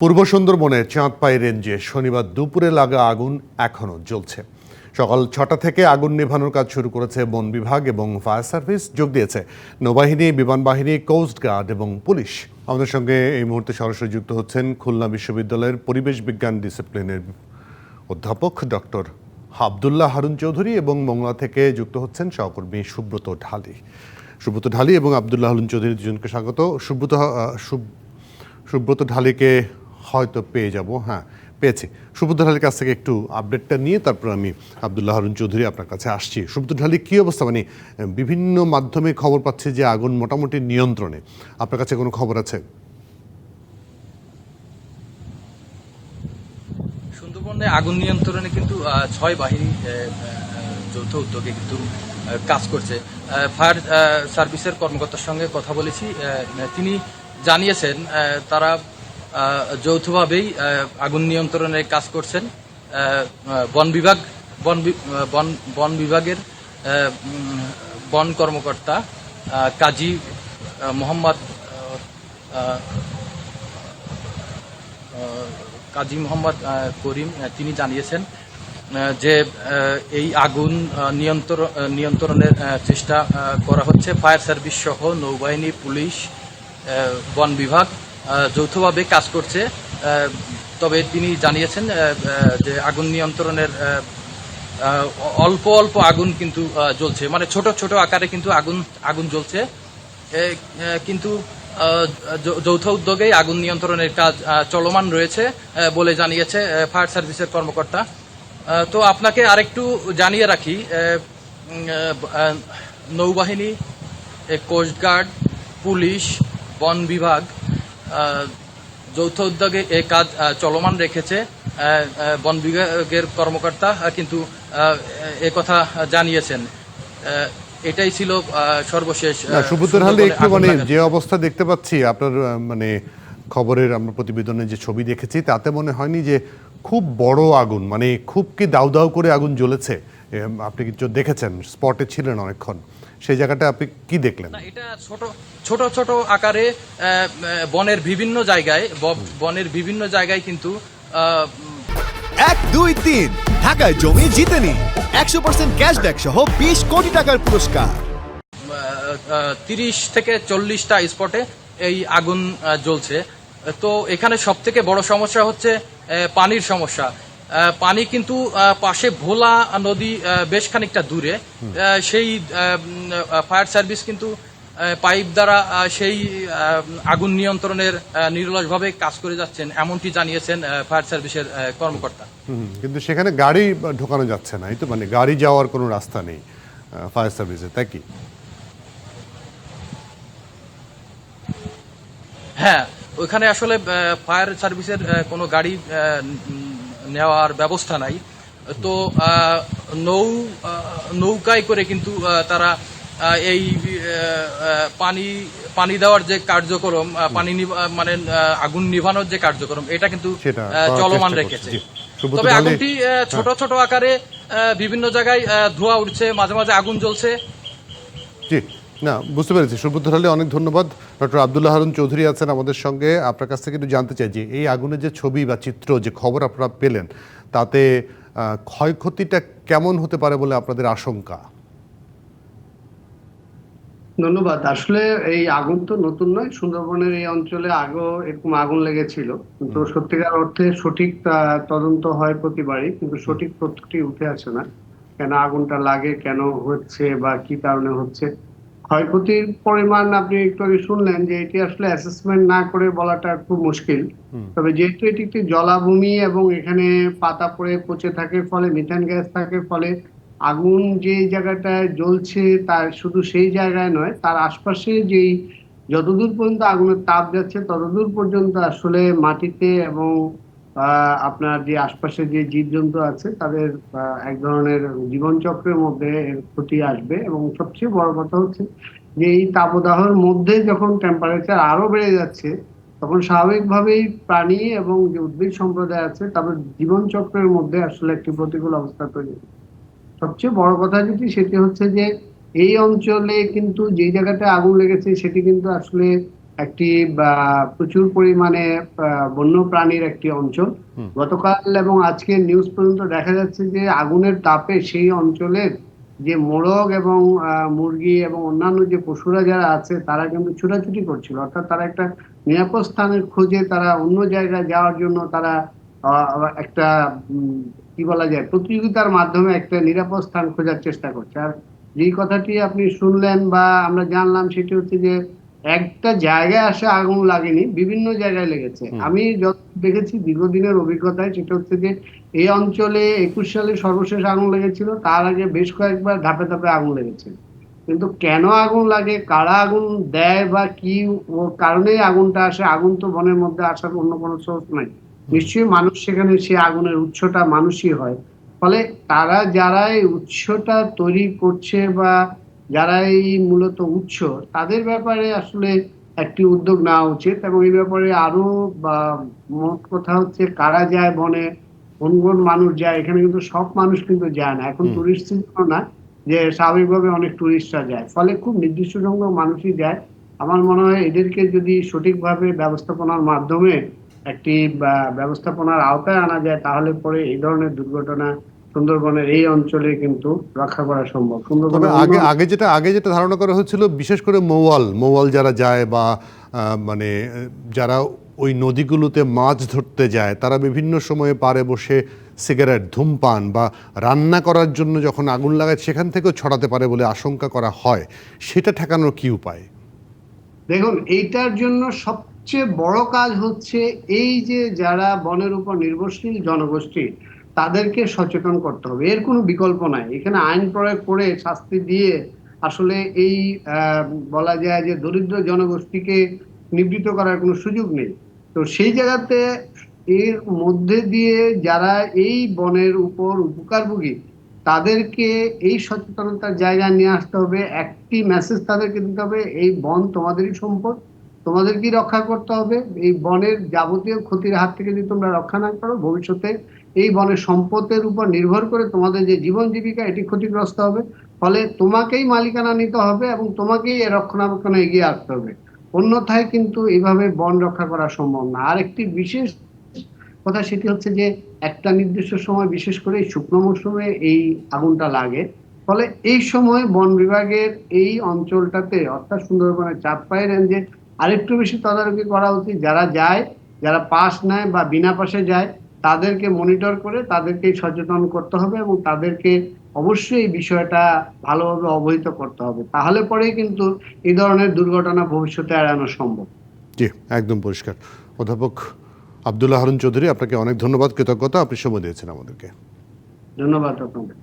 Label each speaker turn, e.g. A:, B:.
A: পূর্ব সুন্দরবনের চাঁদপাই রেঞ্জে শনিবার দুপুরে লাগা আগুন এখনও জ্বলছে। সকাল ৬টা থেকে আগুন নেভানোর কাজ শুরু করেছে বন বিভাগ এবং ফায়ার সার্ভিস। যোগ দিয়েছে নৌবাহিনী, বিমান বাহিনী, কোস্ট গার্ড এবং পুলিশ। আমাদের সঙ্গে এই মুহূর্তে সরাসরি যুক্ত হচ্ছেন খুলনা বিশ্ববিদ্যালয়ের পরিবেশ বিজ্ঞান ডিসিপ্লিনের অধ্যাপক ডক্টর আব্দুল্লাহ হারুন চৌধুরী এবং মোংলা থেকে যুক্ত হচ্ছেন সহকর্মী সুব্রত ঢালি এবং আব্দুল্লাহ হারুন চৌধুরী দুজনকে স্বাগত। সুব্রত ঢালিকে হয়তো পেয়ে যাব। হ্যাঁ, পেয়েছি। সুব্রত ঢালির কাছ থেকে একটু আপডেটটা নিয়ে তারপর আমি আব্দুল্লাহ হারুন চৌধুরী আপনার কাছে আসছি। সুব্রত ঢালি, কী অবস্থা? মানে বিভিন্ন মাধ্যমে খবর পাচ্ছি যে আগুন মোটামুটি নিয়ন্ত্রণে। আপনার কাছে কোনো খবর আছে?
B: সুন্দরবনে আগুন নিয়ন্ত্রণে কিন্তু ৬ বাহিনী যৌথ উদ্যোগে কিন্তু কাজ করছে। ফায়ার সার্ভিসের কর্মকর্তার সঙ্গে কথা বলেছি, তিনি জানিয়েছেন তারা যৌথভাবেই আগুন নিয়ন্ত্রণের কাজ করছেন। বন বিভাগের বন কর্মকর্তা কাজী মোহাম্মদ করিম তিনি জানিয়েছেন যে এই আগুন নিয়ন্ত্রণের চেষ্টা করা হচ্ছে। ফায়ার সার্ভিস সহ নৌবাহিনী, পুলিশ, বন বিভাগ যৌথভাবে কাজ করছে। তবে তিনি জানিয়েছেন যে আগুন নিয়ন্ত্রণের অল্প অল্প আগুন কিন্তু জ্বলছে, মানে ছোট ছোট আকারে কিন্তু আগুন জ্বলছে, কিন্তু যৌথ উদ্যোগেই আগুন নিয়ন্ত্রণের কাজ চলমান রয়েছে বলে জানিয়েছে ফায়ার সার্ভিসের কর্মকর্তা। তো আপনাকে আরেকটু জানিয়ে রাখি, নৌবাহিনী, কোস্টগার্ড, পুলিশ, বন বিভাগ যৌথ উদ্যোগে এই কাজ চলমান রেখেছে। বন বিভাগের কর্মকর্তা কিন্তু কথা জানিয়েছেন। এটাই ছিল সর্বশেষ।
A: সুব্রত ঢালি, একটু মানে যে অবস্থা দেখতে পাচ্ছি আপনার মানে খবরের আমরা প্রতিবেদনে যে ছবি দেখেছি তাতে মনে হয়নি যে খুব বড় আগুন, মানে খুব কি দাউ দাউ করে আগুন জ্বলেছে। আপনি কিছু দেখেছেন, স্পটে ছিলেন অনেকক্ষণ, সেই জায়গাটা আপনি কি দেখলেন?
B: এটা ছোট ছোট আকারে বনের বিভিন্ন জায়গায় কিন্তু
C: 1, 2, 3 ঢাকায় জমি জিতে নিন 100% ক্যাশব্যাক সহ 20 কোটি টাকার পুরস্কার।
B: 30 থেকে 40টা স্পটে এই আগুন জ্বলছে। তো এখানে সবথেকে বড় সমস্যা হচ্ছে পানির সমস্যা। পানি কিন্তু পাশে ভোলা নদী বেশ খানিকটা দূরে, সেই ফায়ার সার্ভিস কিন্তু পাইপ দ্বারা সেই আগুন নিয়ন্ত্রণের নিরলসভাবে কাজ করে যাচ্ছেন, এমনটি জানিয়েছেন ফায়ার সার্ভিসের কর্মকর্তা।
A: কিন্তু সেখানে গাড়ি ঢোকানো যাচ্ছে না, এই তো, মানে গাড়ি যাওয়ার কোনো রাস্তা নেই ফায়ার সার্ভিসে, তাই কি?
B: হ্যাঁ, ওইখানে আসলে ফায়ার সার্ভিসের কোনো গাড়ি নেওয়ার ব্যবস্থা নাই। তো নৌকায় করে কিন্তু তারা এই পানি দেওয়ার যে কার্যক্রম, মানে আগুন নিভানোর যে কার্যক্রম, এটা কিন্তু চলমান রেখেছে। তবে আগুনটি ছোট ছোট আকারে বিভিন্ন জায়গায় ধোঁয়া উঠছে, মাঝে মাঝে আগুন জ্বলছে।
A: জি, না, বুঝতে পেরেছি। সুব্রত ঢালি, অনেক ধন্যবাদ। ডক্টর আব্দুল্লাহ হারুন চৌধুরী আছেন আমাদের সঙ্গে। আপনার কাছ থেকে একটু জানতে চাই যে এই আগুনের যে ছবি বা চিত্র, যে খবর আপনারা পেলেন, তাতে ক্ষয়ক্ষতিটা কেমন হতে পারে বলে আপনাদের আশঙ্কা?
D: ধন্যবাদ। আসলে এই আগুন তো নতুন নয়, সুন্দরবনের এই অঞ্চলে আগেও এরকম আগুন লেগেছিল, কিন্তু সত্যিকার অর্থে সঠিক তদন্ত হয় প্রতিবারই, কিন্তু সঠিক তথ্যটি উঠে আসে না। কেন আগুনটা লাগে, কেন হচ্ছে, বা কি কারণে হচ্ছে। ক্ষয়ক্ষতির পরিমাণ আপনি একটু আগে শুনলেন যে এটি আসলে অ্যাসেসমেন্ট না করে বলাটা খুব মুশকিল। তবে যেহেতু এটি একটি জলাভূমি এবং এখানে পাতা পড়ে পচে থাকে, ফলে মিথেন গ্যাস থাকে, ফলে আগুন যে জায়গাটায় জ্বলছে তার শুধু সেই জায়গায় নয়, তার আশপাশে যেই যতদূর পর্যন্ত আগুনের তাপ যাচ্ছে ততদূর পর্যন্ত আসলে মাটিতে এবং আপনার যে আশপাশে যে জীবজন্তু আছে তাদের এক ধরনের জীবনচক্রের মধ্যে এর ক্ষতি আসবে। এবং সবচেয়ে বড় কথা হচ্ছে যে এই তাপদাহের মধ্যে যখন টেম্পারেচার আরো বেড়ে যাচ্ছে, তখন স্বাভাবিকভাবেই প্রাণী এবং যে উদ্ভিদ সম্প্রদায় আছে তাদের জীবনচক্রের মধ্যে আসলে একটি প্রতিকূল অবস্থা তৈরি হবে। সবচেয়ে বড় কথা যেটি, সেটি হচ্ছে যে এই অঞ্চলে কিন্তু যে জায়গাটা আগুন লেগেছে সেটি কিন্তু আসলে একটি প্রচুর পরিমাণে বন্য প্রাণীর একটি অঞ্চল। গতকাল এবং আজকে নিউজ পর্যন্ত দেখা যাচ্ছে যে আগুনের তাপে সেই অঞ্চলের যে মোরগ এবং মুরগি এবং অন্যান্য যে পশুরা যারা আছে তারা কিন্তু ছুটাছুটি করছিল, অর্থাৎ তারা একটা নিরাপদ স্থানের খোঁজে তারা অন্য জায়গায় যাওয়ার জন্য তারা একটা কি বলা যায় প্রতিযোগিতার মাধ্যমে একটা নিরাপদ স্থান খোঁজার চেষ্টা করছে। আর যেই কথাটি আপনি শুনলেন বা আমরা জানলাম সেটি হচ্ছে যে একটা জায়গায় আসে আগুন লাগেনি, বিভিন্ন জায়গায় লেগেছে। আমি যত দেখেছি দীর্ঘদিনের অভিজ্ঞতায় সেটা হচ্ছে যে এই অঞ্চলে 21 সালে সর্বশেষ আগুন লেগেছিল, তার আগে বেশ কয়েকবার ধাপে ধাপে আগুন লেগেছে। কিন্তু কেন আগুন লাগে, কারা আগুন দেয় বা কি কারণে আগুনটা আসে, আগুন তো বনের মধ্যে আসার অন্য কোনো সোর্স নাই, নিশ্চয়ই মানুষ সেখানে সে আগুনের উৎসটা মানুষই হয়। ফলে তারা যারা এই উৎসটা তৈরি করছে বা যারা এই মূলত উৎস, তাদের ব্যাপারে আসলে একটি উদ্যোগ নেওয়া উচিত এবং এই ব্যাপারে আরো মোট কথা হচ্ছে কারা যায় বনে, কোন কোন মানুষ যায়। এখানে কিন্তু সব মানুষ কিন্তু যায় না, এখন টুরিস্ট সিজন না যে স্বাভাবিকভাবে অনেক টুরিস্টরা যায়, ফলে খুব নির্দিষ্ট সংখ্যক মানুষই যায়। আমার মনে হয় এদেরকে যদি সঠিকভাবে ব্যবস্থাপনার মাধ্যমে একটি ব্যবস্থাপনার আওতায় আনা যায় তাহলে পরে এই ধরনের দুর্ঘটনা সুন্দরবনের এই অঞ্চলে কিন্তু রক্ষা করা সম্ভব।
A: তবে
D: সুন্দরবনের
A: আগে যেটা ধারণা করা হচ্ছিল, বিশেষ করে মৌয়াল যারা যায় বা মানে যারা ওই নদীগুলোতে মাছ ধরতে যায়, তারা বিভিন্ন সময়ে পাড়ে বসে সিগারেট, ধূমপান বা রান্না করার জন্য যখন আগুন লাগায় সেখান থেকেও ছড়াতে পারে বলে আশঙ্কা করা হয়। সেটা ঠেকানোর কি উপায়?
D: দেখুন, এইটার জন্য সবচেয়ে বড় কাজ হচ্ছে এই যে যারা বনের উপর নির্ভরশীল জনগোষ্ঠী তাদেরকে সচেতন করতে হবে। এর কোনো বিকল্প নাই, এখানে আইন প্রয়োগ করে শাস্তি দিয়ে আসলে এই বলা যায় যে দরিদ্র জনগোষ্ঠীকে নিবৃত্ত করার কোনো সুযোগ নেই। তো সেই জায়গাতে এর মধ্যে দিয়ে যারা এই বনের উপর উপকারভোগী তাদেরকে এই সচেতনতার জায়গায় নিয়ে আসতে হবে। একটি মেসেজ তাদেরকে দিতে হবে, এই বন তোমাদেরই সম্পদ, তোমাদেরকেই রক্ষা করতে হবে। এই বনের যাবতীয় ক্ষতির হাত থেকে যদি তোমরা রক্ষা না করো, ভবিষ্যতে এই বনের সম্পদের উপর নির্ভর করে তোমাদের যে জীবন জীবিকা এটি ক্ষতিগ্রস্ত হবে। ফলে তোমাকেই মালিকানা নিতে হবে এবং তোমাকেই এর রক্ষণাবেক্ষণে এগিয়ে আসতে হবে, অন্যথায় কিন্তু এইভাবে বন রক্ষা করা সম্ভব না। আর একটি বিশেষ কথা সেটি হচ্ছে যে একটা নির্দিষ্ট সময়, বিশেষ করে এই শুকনো মৌসুমে এই আগুনটা লাগে, ফলে এই সময় বন বিভাগের এই অঞ্চলটাতে অর্থাৎ সুন্দরবনের চাঁদপাই রেঞ্জে আরেকটু বেশি তদারকি করা উচিত। যারা যায়, যারা পাস নেয় বা বিনা পাশে যায়, তাদেরকে মনিটর করে তাদেরকে সচেতন করতে হবে এবং তাদেরকে অবশ্যই এই বিষয়টা ভালোভাবে অবহিত করতে হবে, তাহলে পরেই কিন্তু এই ধরনের দুর্ঘটনা ভবিষ্যতে এড়ানো সম্ভব।
A: জি, একদম পরিষ্কার। অধ্যাপক আব্দুল্লাহ হারুন চৌধুরী, আপনাকে অনেক ধন্যবাদ, কৃতজ্ঞতা, আপনি সময় দিয়েছেন আমাদেরকে।
D: ধন্যবাদ আপনাকে।